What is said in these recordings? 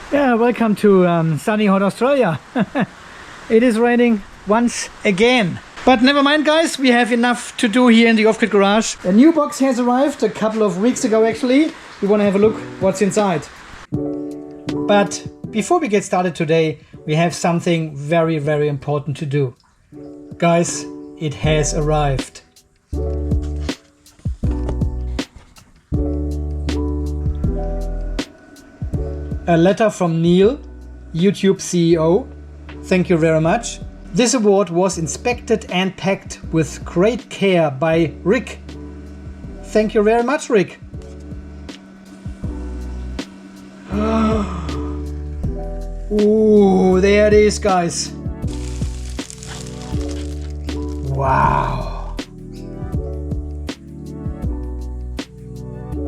Yeah, welcome to sunny hot Australia. It is raining once again. But never mind, guys, we have enough to do here in the off-grid garage. A new box has arrived a couple of weeks ago actually. We want to have a look what's inside. But before we get started today, we have something very, very important to do. Guys, it has arrived. A letter from Neil, YouTube CEO. Thank you very much. This award was inspected and packed with great care by Rick. Thank you very much, Rick. Ooh, there it is, guys. Wow.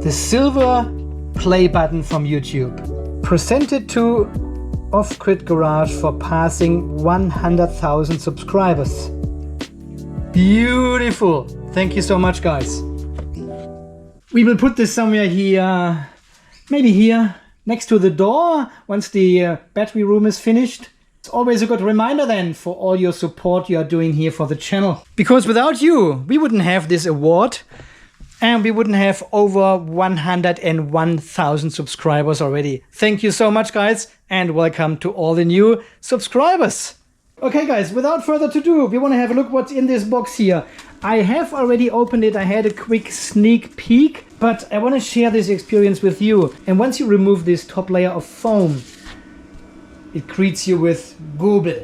The silver play button from YouTube. Presented to Off-Grid Garage for passing 100,000 subscribers. Beautiful. Thank you so much, guys. We will put this somewhere here, maybe here, next to the door, once the battery room is finished. It's always a good reminder then for all your support you are doing here for the channel. Because without you, we wouldn't have this award. And we wouldn't have over 101,000 subscribers already. Thank you so much, guys, and welcome to all the new subscribers. Okay, guys, without further ado, we want to have a look what's in this box here. I have already opened it. I had a quick sneak peek, but I want to share this experience with you. And once you remove this top layer of foam, it greets you with Gobel.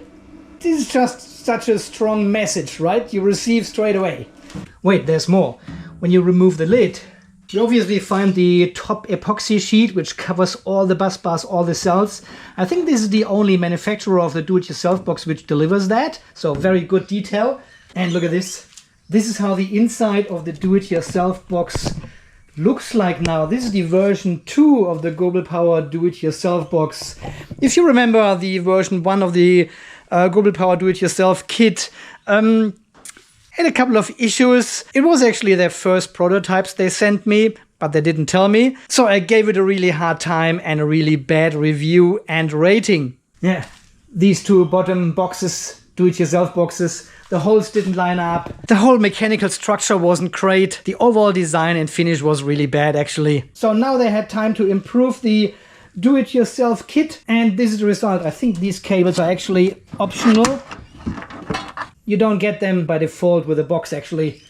This is just such a strong message, right? You receive straight away. Wait, there's more. When you remove the lid, you obviously find the top epoxy sheet which covers all the bus bars, all the cells. I think this is the only manufacturer of the do-it-yourself box which delivers that. So very good detail. And look at this. This is how the inside of the do-it-yourself box looks like now. This is the version 2 of the Gobel Power do-it-yourself box. If you remember the version 1 of the Gobel Power do-it-yourself kit, had a couple of issues. It was actually their first prototypes they sent me, but they didn't tell me. So I gave it a really hard time and a really bad review and rating. Yeah, these two bottom boxes, do-it-yourself boxes, the holes didn't line up. The whole mechanical structure wasn't great. The overall design and finish was really bad actually. So now they had time to improve the do-it-yourself kit, and this is the result. I think these cables are actually optional. You don't get them by default with the box actually.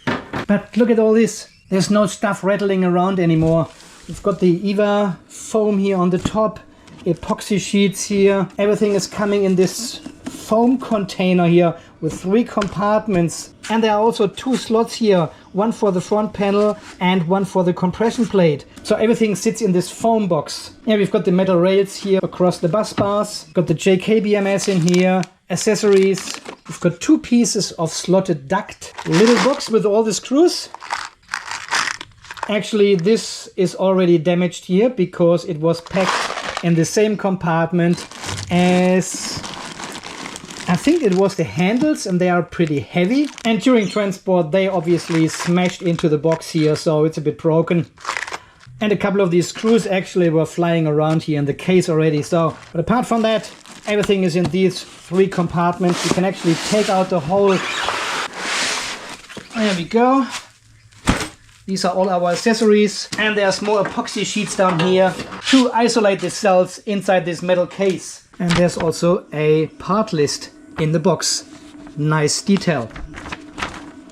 But look at all this. There's no stuff rattling around anymore. We've got the EVA foam here on the top, epoxy sheets here. Everything is coming in this foam container here with 3 compartments. And there are also 2 slots here, one for the front panel and one for the compression plate. So everything sits in this foam box. Yeah, we've got the metal rails here across the bus bars. Got the JK-BMS in here, accessories. We've got 2 pieces of slotted duct. Little box with all the screws. Actually, this is already damaged here because it was packed in the same compartment as, I think it was the handles, and they are pretty heavy. And during transport, they obviously smashed into the box here, so it's a bit broken. And a couple of these screws actually were flying around here in the case already. So, but apart from that, everything is in these 3 compartments. You can actually take out the whole. There we go. These are all our accessories. And there's more epoxy sheets down here to isolate the cells inside this metal case. And there's also a part list in the box. Nice detail.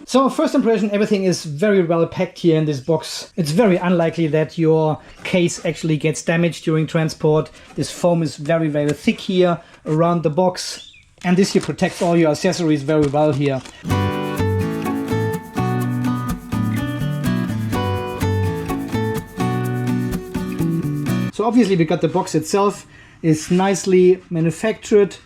So first impression, everything is very well packed here in this box. It's very unlikely that your case actually gets damaged during transport. This foam is very, very thick here around the box. And this here protects all your accessories very well here. So obviously we got the box itself. It's nicely manufactured.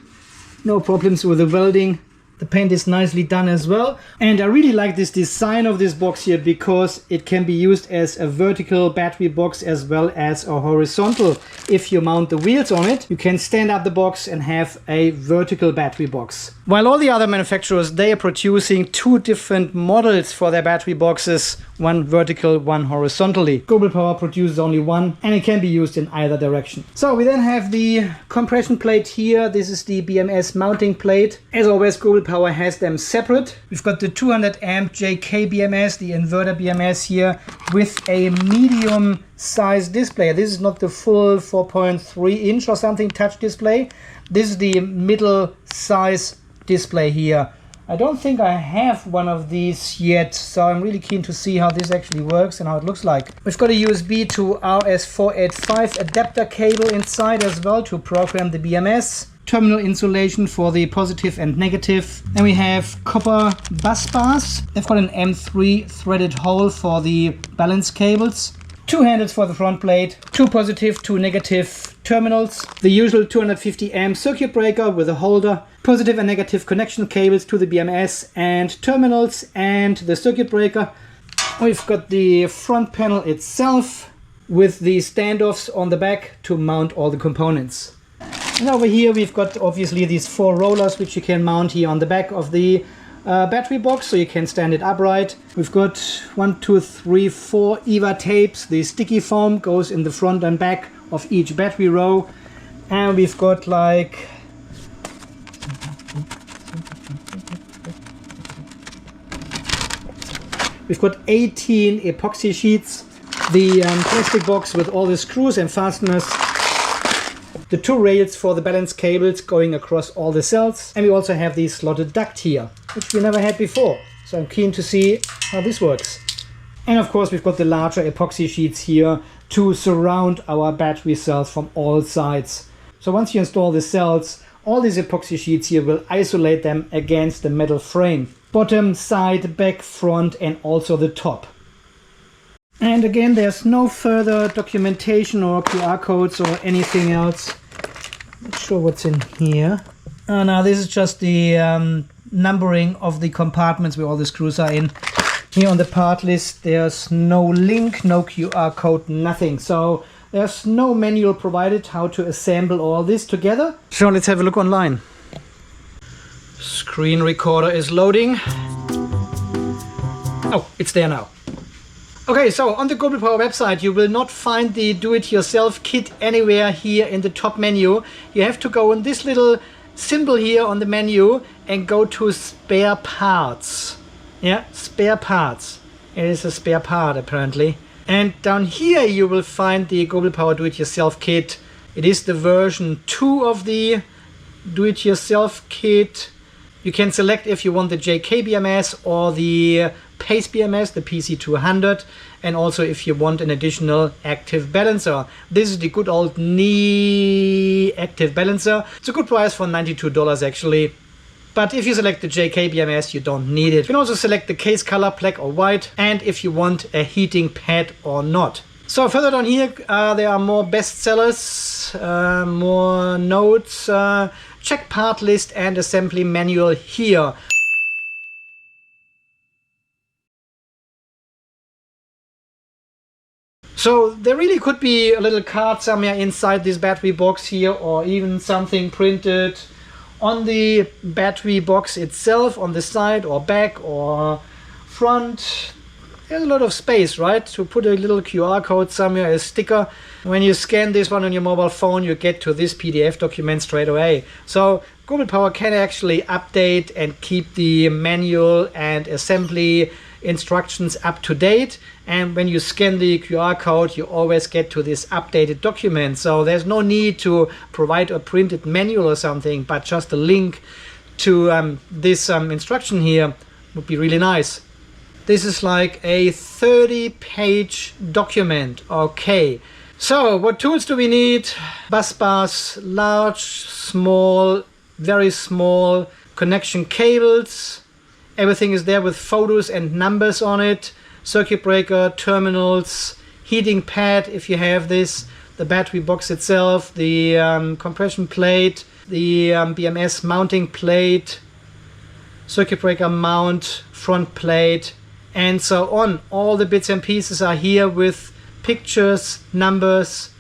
No problems with the welding. The paint is nicely done as well. And I really like this design of this box here because it can be used as a vertical battery box as well as a horizontal. If you mount the wheels on it, you can stand up the box and have a vertical battery box. While all the other manufacturers, they are producing two different models for their battery boxes, one vertical, one horizontally. Gobel Power produces only one and it can be used in either direction. So we then have the compression plate here. This is the BMS mounting plate. As always, Gobel Power has them separate. We've got the 200 amp JK-BMS, the inverter BMS here, with a medium size display. This is not the full 4.3 inch or something touch display. This is the middle size display here. I don't think I have one of these yet, so I'm really keen to see how this actually works and how it looks like. We've got a USB to RS485 adapter cable inside as well to program the BMS. Terminal insulation for the positive and negative. Then we have copper bus bars. They've got an M3 threaded hole for the balance cables. Two handles for the front plate, two positive, two negative terminals. The usual 250 amp circuit breaker with a holder, positive and negative connection cables to the BMS and terminals and the circuit breaker. We've got the front panel itself with the standoffs on the back to mount all the components. And over here we've got obviously these four rollers which you can mount here on the back of the battery box, so you can stand it upright. We've got 1, 2, 3, 4 EVA tapes. The sticky foam goes in the front and back of each battery row. And we've got like we've got 18 epoxy sheets. The plastic box with all the screws and fasteners. The two rails for the balance cables going across all the cells. And we also have the slotted duct here, which we never had before. So I'm keen to see how this works. And of course we've got the larger epoxy sheets here to surround our battery cells from all sides. So once you install the cells, all these epoxy sheets here will isolate them against the metal frame. Bottom, side, back, front and also the top. And again, there's no further documentation or QR codes or anything else. Not sure what's in here. Now this is just the numbering of the compartments where all the screws are in. Here on the part list, there's no link, no QR code, nothing. So there's no manual provided how to assemble all this together. So let's have a look online. Screen recorder is loading. Oh, it's there now. Okay, so on the Gobel Power website, you will not find the do-it-yourself kit anywhere here in the top menu. You have to go on this little symbol here on the menu and go to spare parts. Yeah, spare parts. It is a spare part apparently. And down here you will find the Gobel Power do-it-yourself kit. It is the version 2 of the do-it-yourself kit. You can select if you want the JK-BMS or the Pace BMS, the PC200, and also if you want an additional active balancer. This is the good old knee active balancer. It's a good price for $92 actually. But if you select the JK-BMS, you don't need it. You can also select the case color, black or white, and if you want a heating pad or not. So further down here, there are more bestsellers, more notes, check part list and assembly manual here. So there really could be a little card somewhere inside this battery box here, or even something printed on the battery box itself, on the side or back or front. There's a lot of space, right? To put a little QR code somewhere, a sticker. When you scan this one on your mobile phone, you get to this PDF document straight away. So Gobel Power can actually update and keep the manual and assembly instructions up to date, and when you scan the QR code you always get to this updated document. So there's no need to provide a printed manual or something, but just a link to this instruction here would be really nice. This is like a 30-page document. Okay, so what tools do we need? Bus bars, large, small, very small, connection cables. Everything is there with photos and numbers on it. Circuit breaker, terminals, heating pad if you have this, the battery box itself, the compression plate, the BMS mounting plate, circuit breaker mount, front plate, and so on. All the bits and pieces are here with pictures, numbers.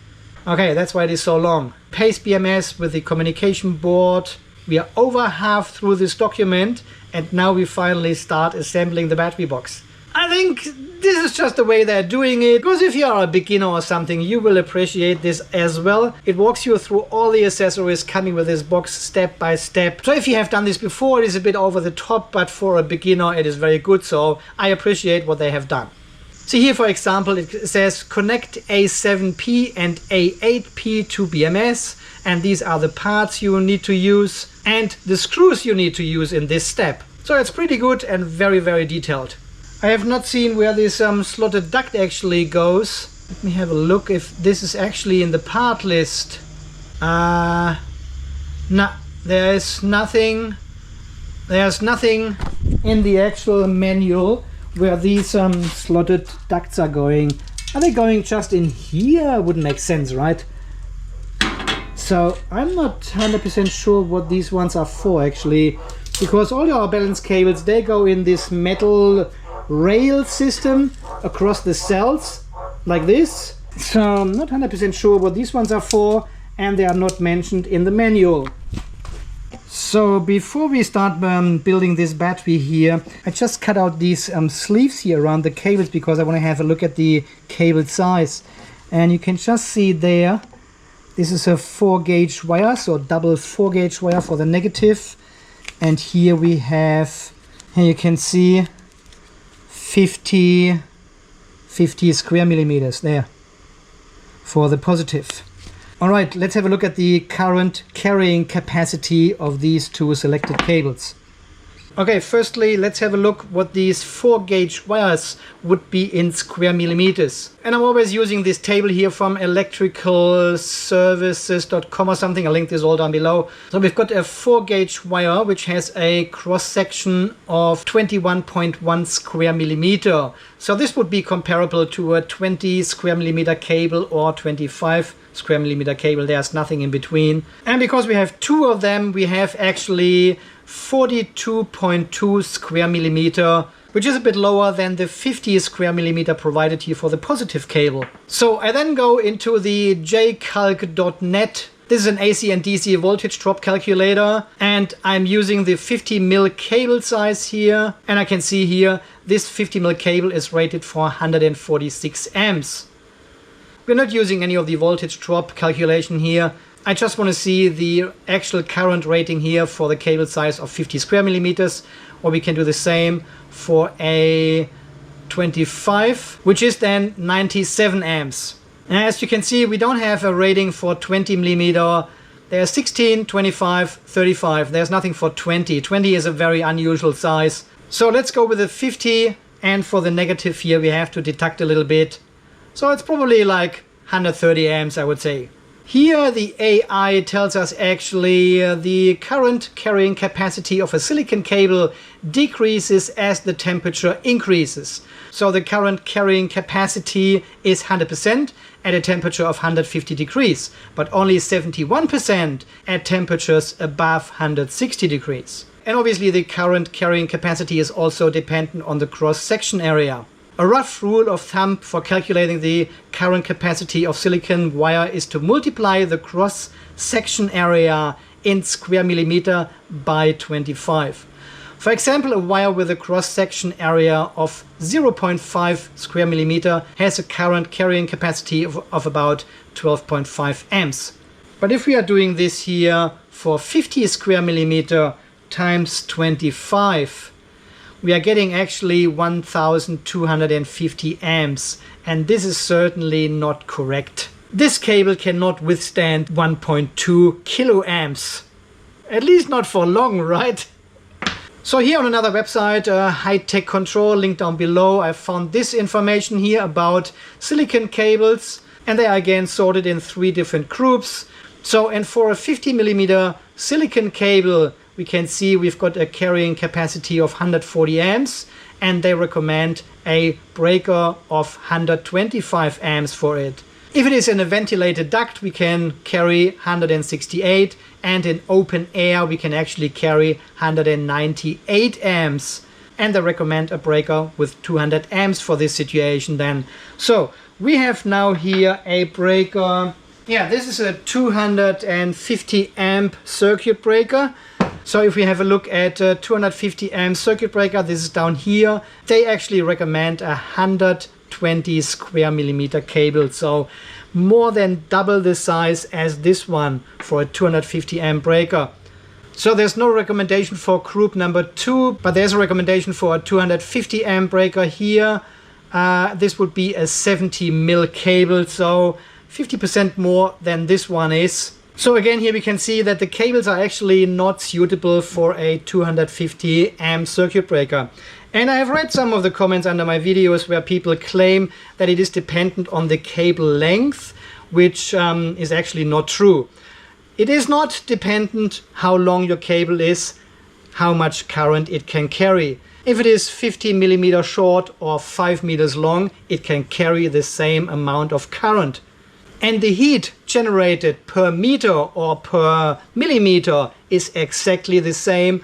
Okay, that's why it is so long. Paste BMS with the communication board. We are over half through this document, and now we finally start assembling the battery box. I think this is just the way they're doing it, because if you are a beginner or something, you will appreciate this as well. It walks you through all the accessories coming with this box step by step. So if you have done this before, it is a bit over the top, but for a beginner it is very good, so I appreciate what they have done. So here, for example, it says connect A7P and A8P to BMS, and these are the parts you need to use and the screws you need to use in this step. So it's pretty good and very, very detailed. I have not seen where this slotted duct actually goes. Let me have a look if this is actually in the part list. No, there's nothing in the actual manual where these slotted ducts are going. Are they going just in here? Wouldn't make sense, right? So I'm not 100% sure what these ones are for actually, because all your balance cables, they go in this metal rail system across the cells like this. So I'm not 100% sure what these ones are for, and they are not mentioned in the manual. So before we start building this battery here, I just cut out these sleeves here around the cables because I want to have a look at the cable size. And you can just see there, this is a 4-gauge wire, so double 4-gauge wire for the negative. And here we have, here you can see 50 square millimeters there for the positive. All right, let's have a look at the current carrying capacity of these two selected cables. Okay, firstly, let's have a look what these 4-gauge wires would be in square millimeters. And I'm always using this table here from electricalservices.com or something. I'll link this all down below. So we've got a 4-gauge wire which has a cross section of 21.1 square millimeter. So this would be comparable to a 20 square millimeter cable or 25 square millimeter cable. There's nothing in between. And because we have two of them, we have actually 42.2 square millimeter, which is a bit lower than the 50 square millimeter provided here for the positive cable. So I then go into the jcalc.net. This is an AC and DC voltage drop calculator, and I'm using the 50 mil cable size here. And I can see here, this 50 mil cable is rated for 146 amps. We're not using any of the voltage drop calculation here. I just want to see the actual current rating here for the cable size of 50 square millimeters, or we can do the same for a 25, which is then 97 amps. And as you can see, we don't have a rating for 20 millimeter. There's 16, 25, 35. There's nothing for 20. 20 is a very unusual size. So let's go with the 50, and for the negative here we have to deduct a little bit. So it's probably like 130 amps, I would say. Here the AI tells us actually the current carrying capacity of a silicon cable decreases as the temperature increases. So the current carrying capacity is 100% at a temperature of 150 degrees, but only 71% at temperatures above 160 degrees. And obviously the current carrying capacity is also dependent on the cross-section area. A rough rule of thumb for calculating the current capacity of silicon wire is to multiply the cross-section area in square millimeter by 25. For example, a wire with a cross-section area of 0.5 square millimeter has a current carrying capacity of about 12.5 amps. But if we are doing this here for 50 square millimeter times 25, we are getting actually 1250 amps, and this is certainly not correct. This cable cannot withstand 1.2 kiloamps. At least not for long, right? So here on another website, High Tech Control, linked down below, I found this information here about silicon cables, and they are again sorted in 3 different groups. So, and for a 50 millimeter silicon cable, we can see we've got a carrying capacity of 140 amps, and they recommend a breaker of 125 amps for it. If it is in a ventilated duct, we can carry 168, and in open air we can actually carry 198 amps. And I recommend a breaker with 200 amps for this situation then. So we have now here a breaker. Yeah, this is a 250 amp circuit breaker. So if we have a look at a 250 amp circuit breaker, this is down here. They actually recommend 120 square millimeter cable. So more than double the size as this one for a 250 amp breaker. So there's no recommendation for group number 2, but there's a recommendation for a 250 amp breaker here. This would be a 70 mil cable, so 50% more than this one is. So again, here we can see that the cables are actually not suitable for a 250 amp circuit breaker. And I have read some of the comments under my videos where people claim that it is dependent on the cable length, which is actually not true. It is not dependent how long your cable is, how much current it can carry. If it is 50 millimeters short or 5 meters long, it can carry the same amount of current. And the heat generated per meter or per millimeter is exactly the same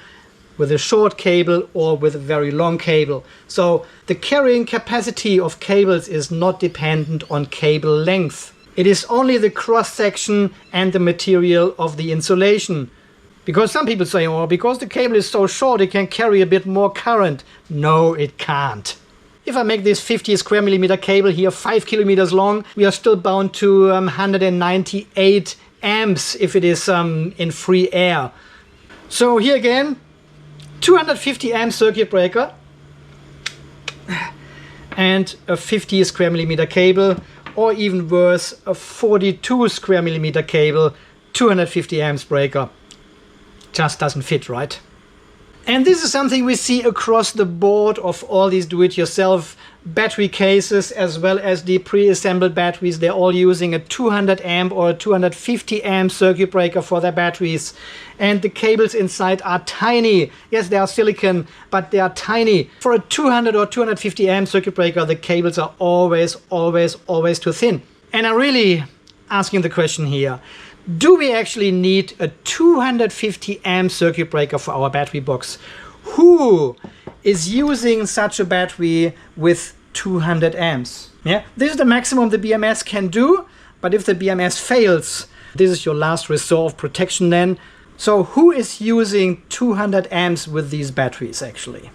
with a short cable or with a very long cable. So the carrying capacity of cables is not dependent on cable length. It is only the cross-section and the material of the insulation. Because some people say, oh, because the cable is so short, it can carry a bit more current. No, it can't. If I make this 50 square millimeter cable here 5 kilometers long, we are still bound to 198 amps if it is in free air. So here again, 250 amp circuit breaker and a 50 square millimeter cable, or even worse, a 42 square millimeter cable, 250 amps breaker. Just doesn't fit, right? And this is something we see across the board of all these do-it-yourself battery cases, as well as the pre-assembled batteries. They're all using a 200 amp or a 250 amp circuit breaker for their batteries. And the cables inside are tiny. Yes, they are silicon, but they are tiny. For a 200 or 250 amp circuit breaker, the cables are always too thin. And I'm really asking the question here. Do we actually need a 250 amp circuit breaker for our battery box? Who is using such a battery with 200 amps? Yeah, this is the maximum the BMS can do, but if the BMS fails, this is your last resort of protection then. So who is using 200 amps with these batteries actually?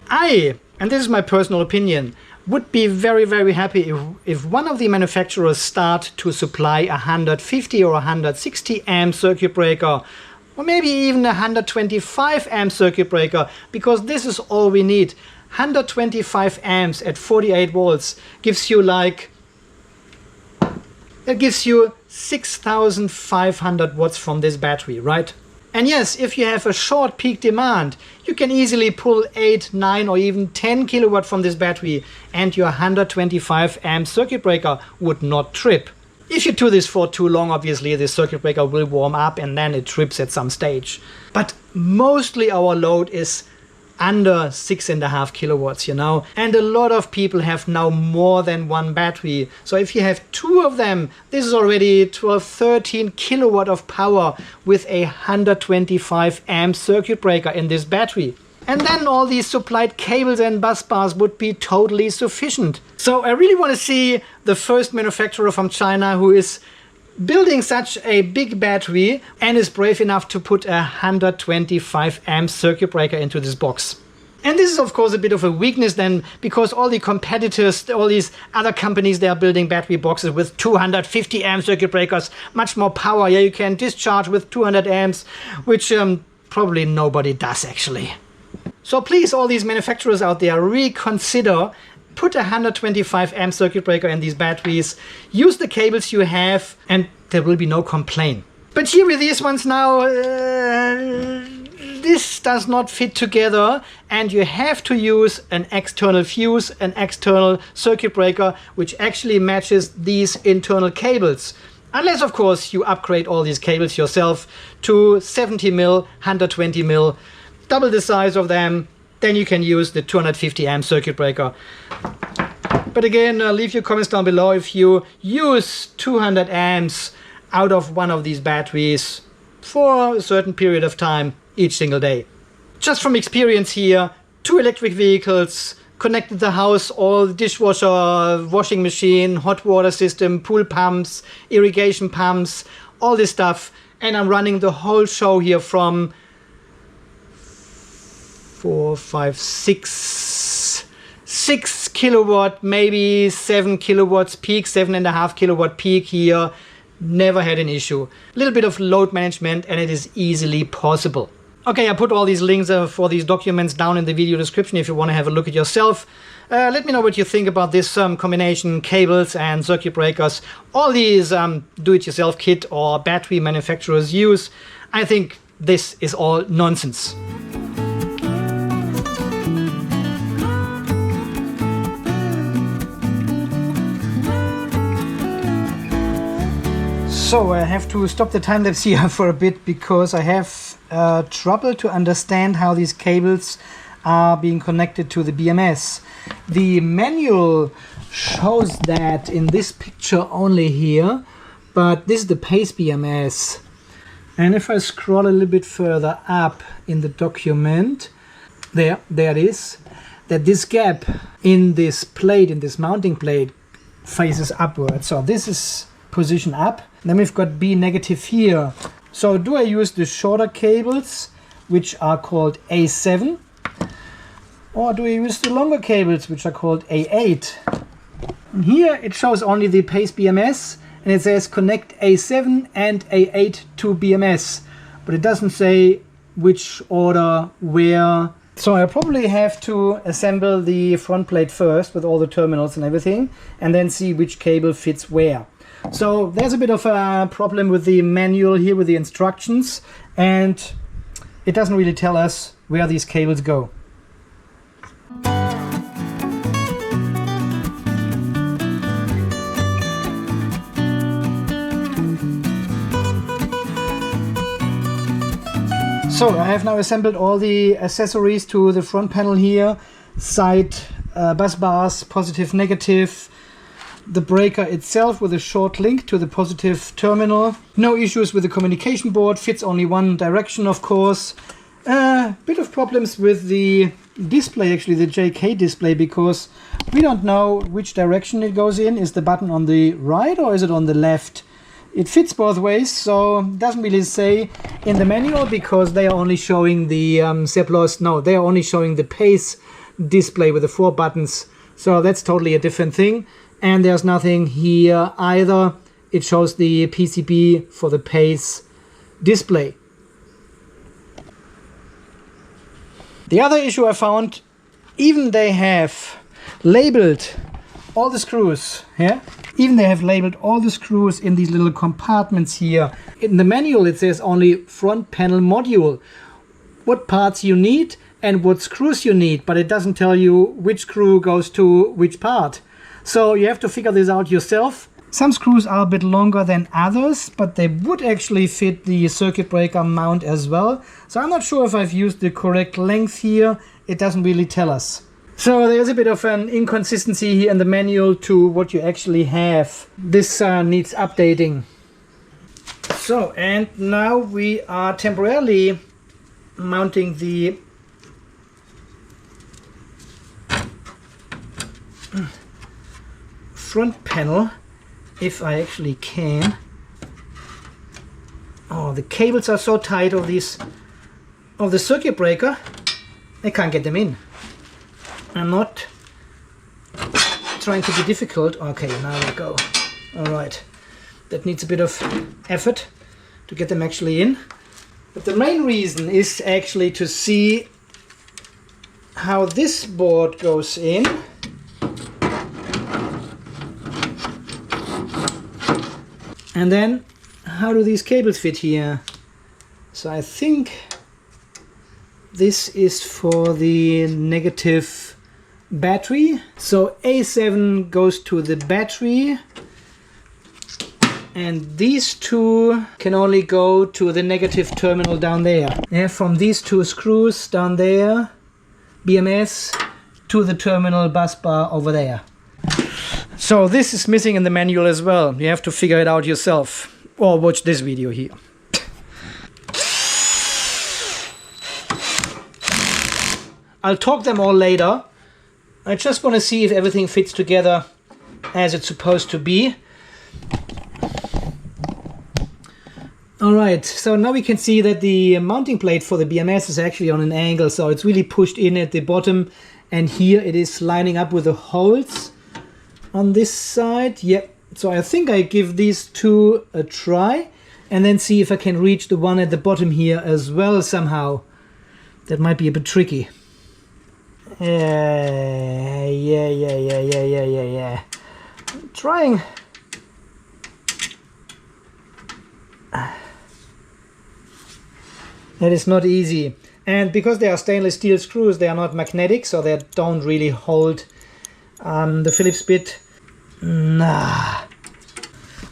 And this is my personal opinion, would be very happy if one of the manufacturers start to supply a 150 or 160 amp circuit breaker, or maybe even a 125 amp circuit breaker, because this is all we need. 125 amps at 48 volts gives you it gives you 6,500 watts from this battery, right? And yes, if you have a short peak demand, you can easily pull 8, 9 or even 10 kilowatt from this battery, and your 125 amp circuit breaker would not trip. If you do this for too long, obviously the circuit breaker will warm up and then it trips at some stage. But mostly our load is under 6.5 kilowatts, you know, and a lot of people have now more than one battery. So if you have 2 of them, this is already 12-13 kilowatt of power with a 125 amp circuit breaker in this battery. And then all these supplied cables and bus bars would be totally sufficient. So I really want to see the first manufacturer from China who is building such a big battery and is brave enough to put a 125 amp circuit breaker into this box. And this is of course a bit of a weakness then, because all the competitors, all these other companies, they are building battery boxes with 250 amp circuit breakers, much more power. Yeah, you can discharge with 200 amps, which probably nobody does actually. So please, all these manufacturers out there, reconsider. Put a 125 amp circuit breaker in these batteries, use the cables you have, and there will be no complaint. But here with these ones now, this does not fit together, and you have to use an external fuse, an external circuit breaker, which actually matches these internal cables. Unless, of course, you upgrade all these cables yourself to 70 mil, 120 mil, double the size of them. Then you can use the 250 amp circuit breaker. But again, leave your comments down below if you use 200 amps out of one of these batteries for a certain period of time each single day. Just from experience here, 2 electric vehicles, connected the house, all the dishwasher, washing machine, hot water system, pool pumps, irrigation pumps, all this stuff. And I'm running the whole show here from 4, 5, 6 kilowatt, maybe 7 kilowatts peak, 7.5 kilowatt peak here. Never had an issue. A little bit of load management and it is easily possible. Okay, I put all these links for these documents down in the video description if you want to have a look at yourself. Let me know what you think about this combination cables and circuit breakers. All these do-it-yourself kit or battery manufacturers use. I think this is all nonsense. So I have to stop the time lapse here for a bit because I have trouble to understand how these cables are being connected to the BMS. The manual shows that in this picture only here, but this is the pace BMS. And if I scroll a little bit further up in the document, there it is, that this gap in this plate, in this mounting plate, faces upwards. So this is position up. Then we've got B negative here. So do I use the shorter cables, which are called A7, or do I use the longer cables, which are called A8? And here it shows only the pace BMS, and it says connect A7 and A8 to BMS, but it doesn't say which order, where. So I probably have to assemble the front plate first with all the terminals and everything, and then see which cable fits where. So there's a bit of a problem with the manual here with the instructions, and it doesn't really tell us where these cables go. So I have now assembled all the accessories to the front panel here, side bus bars, positive, negative, the breaker itself with a short link to the positive terminal. No issues with the communication board, fits only one direction of course. Bit of problems with the display, actually the JK display, because we don't know which direction it goes in. Is the button on the right or is it on the left? It fits both ways, so it doesn't really say in the manual because they are only showing the they are only showing the pace display with the 4 buttons. So that's totally a different thing. And there's nothing here either. It shows the PCB for the pace display. The other issue I found, even they have labeled all the screws, yeah? Even they have labeled all the screws in these little compartments here. In the manual it says only front panel module, what parts you need and what screws you need, but it doesn't tell you which screw goes to which part. So you have to figure this out yourself. Some screws are a bit longer than others, but they would actually fit the circuit breaker mount as well. So I'm not sure if I've used the correct length here. It doesn't really tell us. So there's a bit of an inconsistency here in the manual to what you actually have. This needs updating. So, and now we are temporarily mounting the front panel, if I actually can. Oh, the cables are so tight of these, of the circuit breaker, I can't get them in. I'm not trying to be difficult. Okay, now we go. All right, that needs a bit of effort to get them actually in. But the main reason is actually to see how this board goes in. And then how do these cables fit here? So I think this is for the negative battery. So A7 goes to the battery, and these two can only go to the negative terminal down there. Yeah, from these 2 screws down there, BMS, to the terminal bus bar over there. So this is missing in the manual as well. You have to figure it out yourself or watch this video here. I'll torque them all later. I just want to see if everything fits together as it's supposed to be. Alright, so now we can see that the mounting plate for the BMS is actually on an angle, so it's really pushed in at the bottom, and here it is lining up with the holes on this side. Yep, so I think I give these two a try and then see if I can reach the one at the bottom here as well somehow. That might be a bit tricky. Yeah. I'm trying. That is not easy. And because they are stainless steel screws, they are not magnetic, so they don't really hold the Phillips bit. Nah.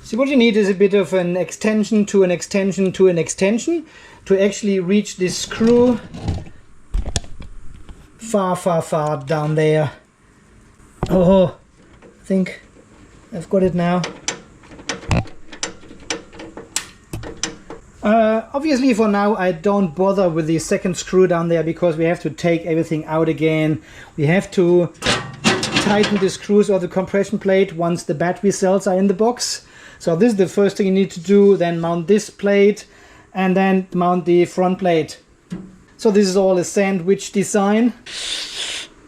So what you need is a bit of an extension to an extension to an extension to actually reach this screw far down there. Oh, I think I've got it now. Obviously for now I don't bother with the second screw down there because we have to take everything out again. We have to tighten the screws of the compression plate once the battery cells are in the box. So this is the first thing you need to do, then mount this plate and then mount the front plate. So this is all a sandwich design.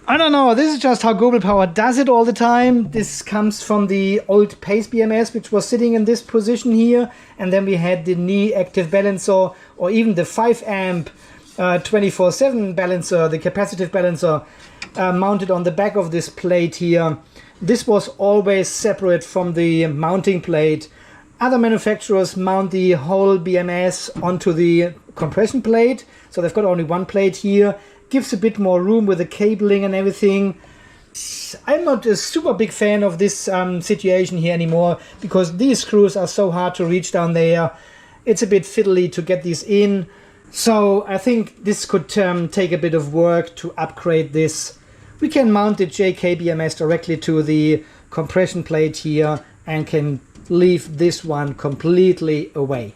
I don't know, this is just how Gobel Power does it all the time. This comes from the old Pace BMS, which was sitting in this position here, and then we had the knee active balancer, or even the 5 amp 24/7 balancer, the capacitive balancer, mounted on the back of this plate here. This was always separate from the mounting plate. Other manufacturers mount the whole BMS onto the compression plate, so they've got only one plate here. Gives a bit more room with the cabling and everything. I'm not a super big fan of this situation here anymore because these screws are so hard to reach down there. It's a bit fiddly to get these in. So I think this could take a bit of work to upgrade this. We can mount the JK-BMS directly to the compression plate here and can leave this one completely away.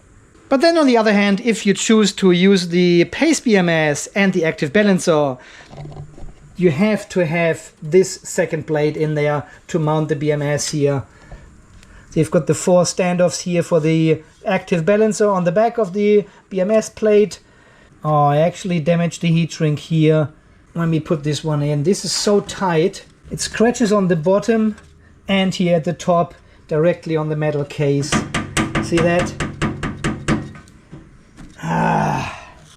But then on the other hand, if you choose to use the Pace BMS and the active balancer, you have to have this second plate in there to mount the BMS here. So you've got the 4 standoffs here for the active balancer on the back of the BMS plate. Oh, I actually damaged the heat shrink here when we put this one in. This is so tight. It scratches on the bottom and here at the top directly on the metal case. See that?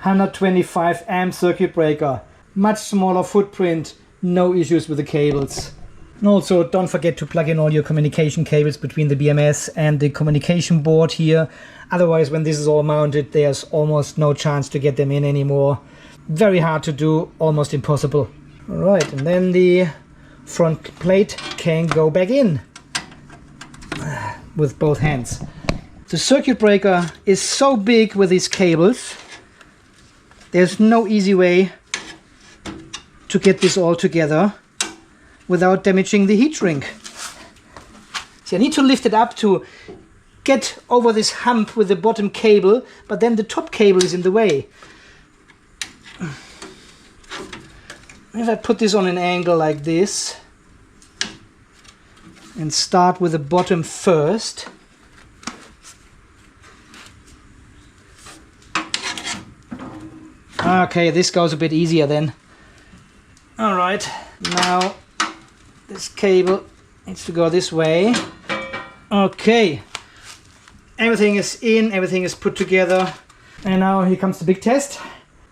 125 amp circuit breaker, much smaller footprint, no issues with the cables. And also don't forget to plug in all your communication cables between the BMS and the communication board here. Otherwise, when this is all mounted, there's almost no chance to get them in anymore. Very hard to do, almost impossible. Alright, and then the front plate can go back in with both hands. The circuit breaker is so big with these cables, there's no easy way to get this all together without damaging the heat shrink. See, I need to lift it up to get over this hump with the bottom cable, but then the top cable is in the way. If I put this on an angle like this and start with the bottom first, okay, this goes a bit easier then. Alright, now this cable needs to go this way. Okay, everything is in, everything is put together. And now here comes the big test.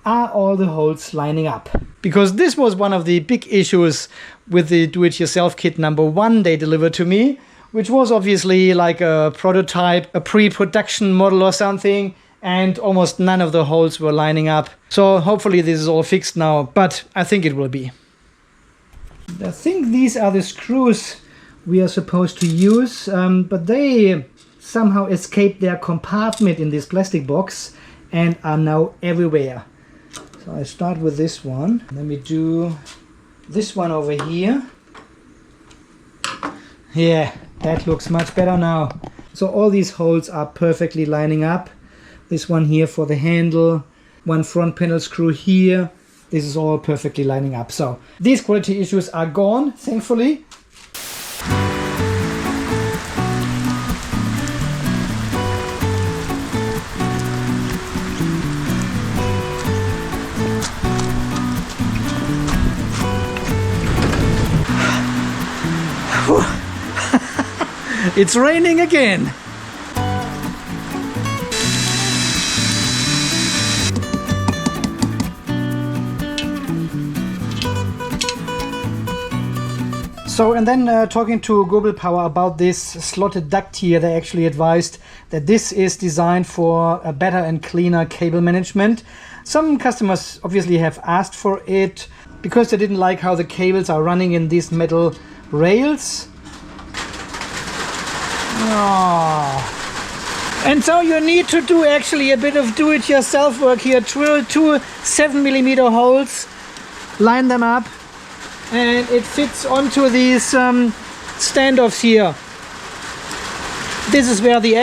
Are all the holes lining up? Because this was one of the big issues with the do-it-yourself kit number 1 they delivered to me, which was obviously like a prototype, a pre-production model or something. And almost none of the holes were lining up. So hopefully this is all fixed now, but I think it will be. I think these are the screws we are supposed to use, but they somehow escaped their compartment in this plastic box and are now everywhere. So I start with this one, then we do this one over here. Yeah, that looks much better now. So all these holes are perfectly lining up. This one here for the handle, one front panel screw here. This is all perfectly lining up. So these quality issues are gone, thankfully. It's raining again. So, and then talking to Gobel Power about this slotted duct here, they actually advised that this is designed for a better and cleaner cable management. Some customers obviously have asked for it because they didn't like how the cables are running in these metal rails. Oh. And so you need to do actually a bit of do-it-yourself work here. Drill 2 7mm holes, line them up, and it fits onto these standoffs here. This is where the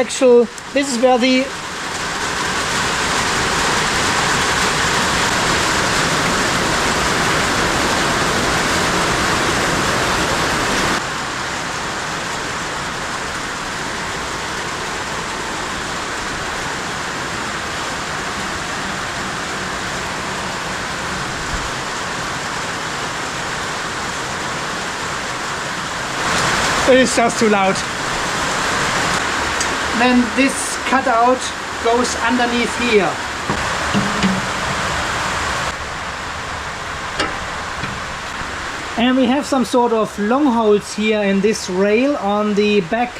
It is just too loud. Then this cutout goes underneath here. And we have some sort of long holes here in this rail on the back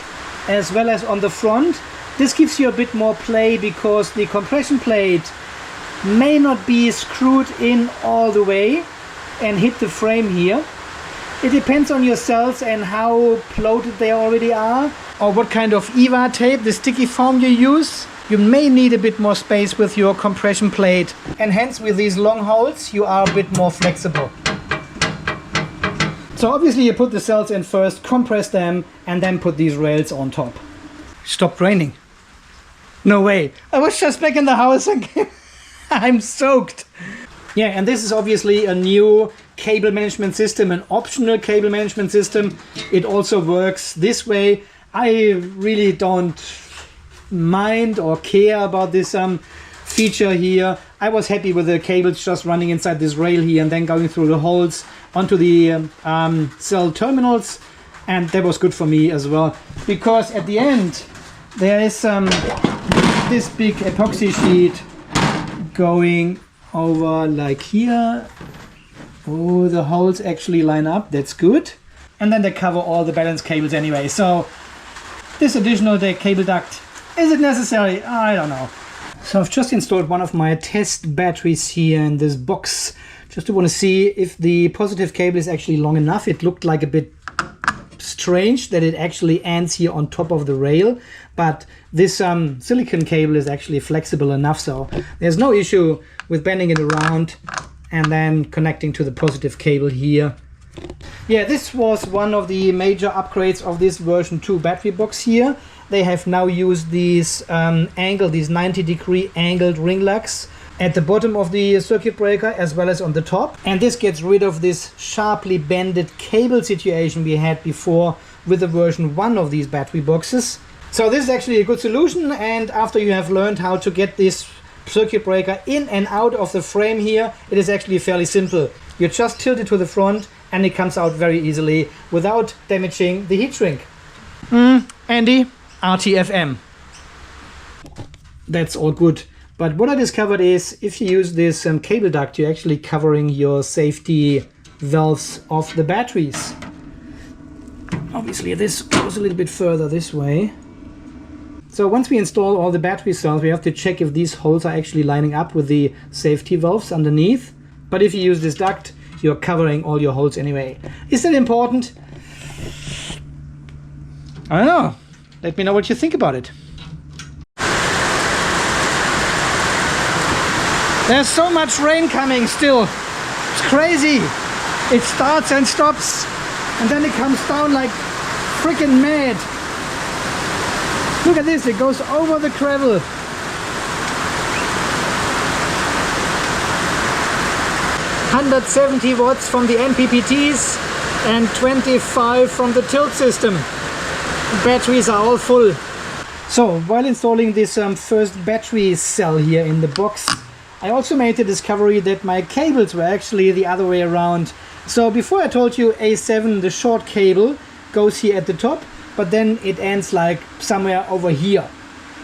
as well as on the front. This gives you a bit more play because the compression plate may not be screwed in all the way and hit the frame here. It depends on yourselves and how bloated they already are, or what kind of EVA tape, the sticky foam you use. You may need a bit more space with your compression plate, and hence with these long holes you are a bit more flexible. So obviously you put the cells in first, compress them, and then put these rails on top. Stopped raining. No way. I was just back in the house again. I'm soaked. Yeah, and this is obviously a new cable management system, an optional cable management system. It also works this way. I really don't mind or care about this feature here. I was happy with the cables just running inside this rail here and then going through the holes onto the cell terminals, and that was good for me as well, because at the end there is this big epoxy sheet going over like here. Oh, the holes actually line up, that's good. And then they cover all the balance cables anyway. So this additional cable duct, is it necessary? I don't know. So I've just installed one of my test batteries here in this box, just to want to see if the positive cable is actually long enough. It looked like a bit strange that it actually ends here on top of the rail, but this silicone cable is actually flexible enough, so there's no issue with bending it around and then connecting to the positive cable here. Yeah, this was one of the major upgrades of this version 2 battery box here. They have now used these these 90-degree angled ring lugs at the bottom of the circuit breaker as well as on the top. And this gets rid of this sharply bended cable situation we had before with the version 1 of these battery boxes. So this is actually a good solution, and after you have learned how to get this circuit breaker in and out of the frame here, it is actually fairly simple. You just tilt it to the front and it comes out very easily without damaging the heat shrink. Andy, RTFM. That's all good. But what I discovered is if you use this cable duct, you're actually covering your safety valves of the batteries. Obviously this goes a little bit further this way. So once we install all the battery cells, we have to check if these holes are actually lining up with the safety valves underneath. But if you use this duct, you're covering all your holes anyway. Is that important? I don't know. Let me know what you think about it. There's so much rain coming still. It's crazy. It starts and stops, and then it comes down like freaking mad. Look at this, it goes over the gravel. 170 watts from the MPPTs and 25 from the tilt system. Batteries are all full. So while installing this first battery cell here in the box, I also made the discovery that my cables were actually the other way around. So before I told you A7, the short cable goes here at the top, but then it ends like somewhere over here.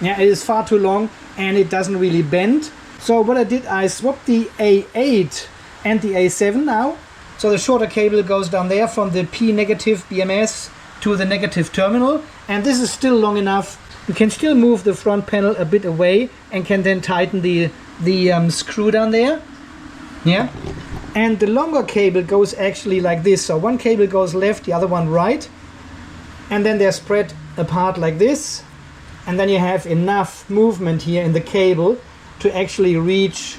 Yeah, it is far too long and it doesn't really bend. So what I did, I swapped the A8 and the A7 now. So the shorter cable goes down there from the P negative BMS to the negative terminal, and this is still long enough. You can still move the front panel a bit away and can then tighten the screw down there. Yeah, and the longer cable goes actually like this. So one cable goes left, the other one right, and then they're spread apart like this, and then you have enough movement here in the cable to actually reach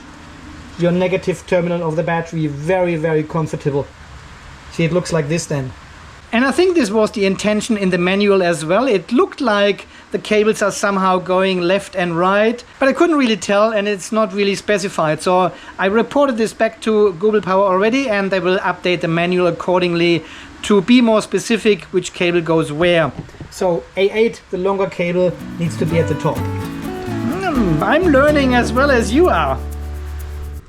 your negative terminal of the battery. Very, very comfortable. See, it looks like this then. And I think this was the intention in the manual as well. It looked like the cables are somehow going left and right, but I couldn't really tell and it's not really specified. So I reported this back to Gobel Power already, and they will update the manual accordingly to be more specific which cable goes where. So A8, the longer cable, needs to be at the top. I'm learning as well as you are.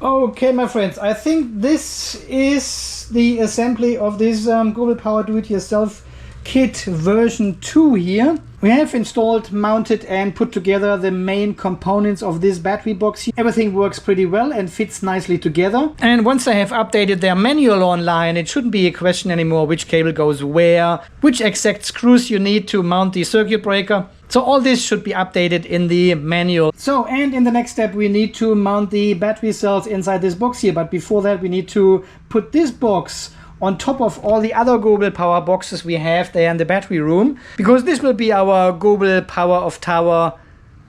Okay, my friends, I think this is the assembly of this Gobel Power Do-It-Yourself kit version 2 here. We have installed, mounted and put together the main components of this battery box here. Everything works pretty well and fits nicely together. And once I have updated their manual online, it shouldn't be a question anymore which cable goes where, which exact screws you need to mount the circuit breaker. So all this should be updated in the manual. So, and in the next step we need to mount the battery cells inside this box here. But before that we need to put this box on top of all the other Gobel Power boxes we have there in the battery room, because this will be our Gobel Power of Tower,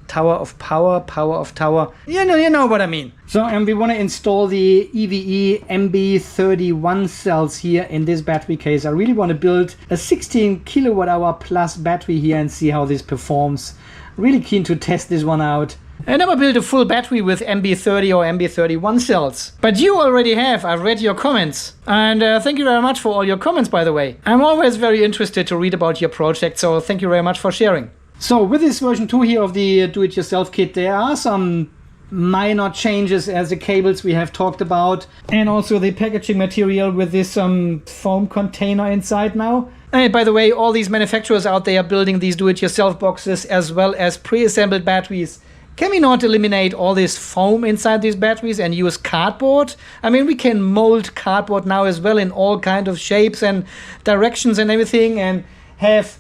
Tower of Power, Power of Tower. You know what I mean. So, and we want to install the EVE MB31 cells here in this battery case. I really want to build a 16 kilowatt hour plus battery here and see how this performs. Really keen to test this one out. I never built a full battery with MB30 or MB31 cells. But you already have. I've read your comments. And thank you very much for all your comments, by the way. I'm always very interested to read about your project, so thank you very much for sharing. So with this version 2 here of the Do-It-Yourself kit, there are some minor changes as the cables we have talked about, and also the packaging material with this foam container inside now. And by the way, all these manufacturers out there building these do-it-yourself boxes as well as pre-assembled batteries, can we not eliminate all this foam inside these batteries and use cardboard? I mean, we can mold cardboard now as well in all kind of shapes and directions and everything, and have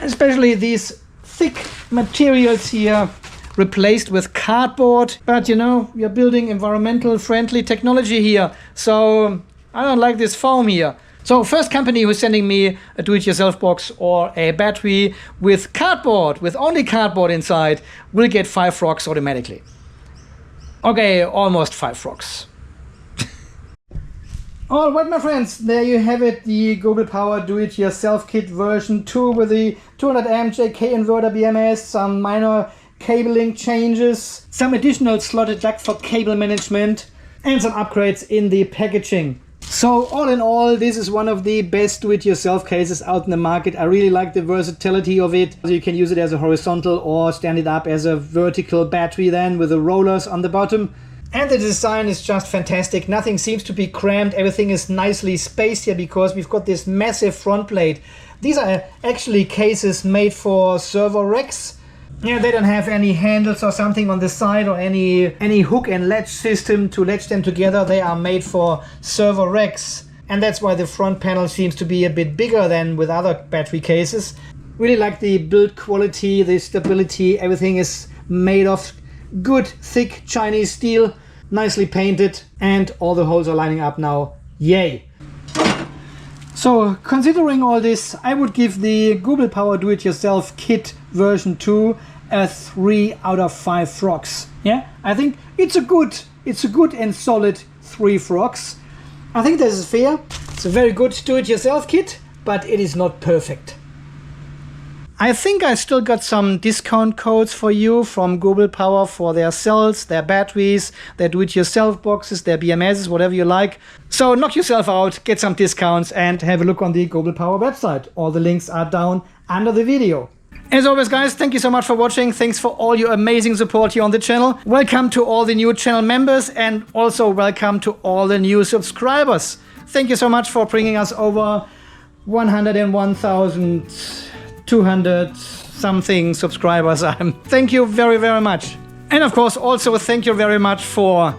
especially these thick materials here replaced with cardboard. But you know, we are building environmental friendly technology here, so I don't like this foam here. So first company who's sending me a do-it-yourself box or a battery with cardboard, with only cardboard inside, will get 5 rocks automatically. Okay, almost 5 rocks. All right, my friends, there you have it, the Gobel Power Do-It-Yourself Kit version 2 with the 200 amp JK inverter BMS, some minor cabling changes, some additional slotted jack for cable management, and some upgrades in the packaging. So all in all, this is one of the best do-it-yourself cases out in the market. I really like the versatility of it. So you can use it as a horizontal or stand it up as a vertical battery then with the rollers on the bottom. And the design is just fantastic. Nothing seems to be cramped. Everything is nicely spaced here because we've got this massive front plate. These are actually cases made for server racks. Yeah, they don't have any handles or something on the side or any hook and latch system to latch them together. They are made for server racks. And that's why the front panel seems to be a bit bigger than with other battery cases. Really like the build quality, the stability. Everything is made of good, thick Chinese steel, nicely painted, and all the holes are lining up now. Yay! So, considering all this, I would give the Gobel Power Do-It-Yourself Kit version 2 a 3 out of 5 frogs. Yeah, I think it's a good and solid 3 frogs. I think this is fair. It's a very good do-it-yourself kit, but it is not perfect. I think I still got some discount codes for you from Gobel Power for their cells, their batteries, their do-it-yourself boxes, their BMSs, whatever you like. So knock yourself out, get some discounts, and have a look on the Gobel Power website. All the links are down under the video. As always, guys, thank you so much for watching. Thanks for all your amazing support here on the channel. Welcome to all the new channel members, and also welcome to all the new subscribers. Thank you so much for bringing us over 101,200 something subscribers. Thank you very, very much. And of course, also thank you very much for...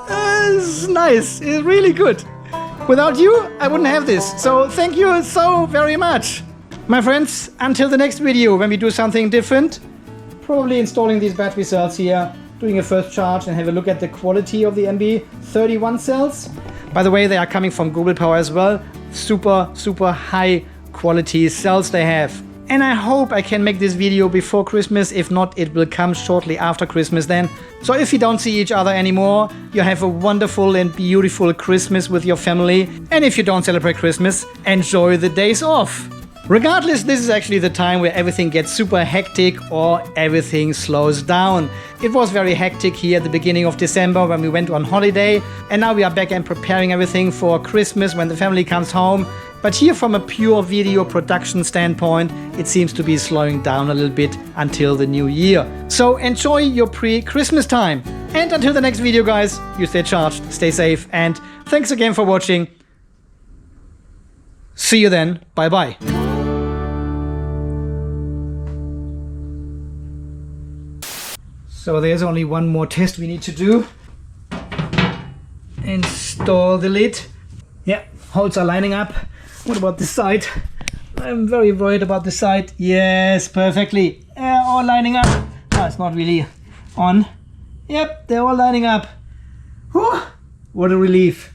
it's nice, it's really good. Without you, I wouldn't have this. So thank you so very much. My friends, until the next video when we do something different, probably installing these battery cells here, doing a first charge and have a look at the quality of the MB31 cells. By the way, they are coming from Gobel Power as well. Super, super high quality cells they have. And I hope I can make this video before Christmas. If not, it will come shortly after Christmas then. So if you don't see each other anymore, you have a wonderful and beautiful Christmas with your family. And if you don't celebrate Christmas, enjoy the days off. Regardless, this is actually the time where everything gets super hectic or everything slows down. It was very hectic here at the beginning of December when we went on holiday, and now we are back and preparing everything for Christmas when the family comes home. But here from a pure video production standpoint, it seems to be slowing down a little bit until the new year. So enjoy your pre-Christmas time. And until the next video, guys, you stay charged, stay safe, and thanks again for watching. See you then. Bye-bye. So there's only one more test we need to do. Install the lid. Yeah, holes are lining up. What about this side? I'm very worried about this side. Yes, perfectly. All lining up. Oh, it's not really on. Yep, they're all lining up. Whew, what a relief.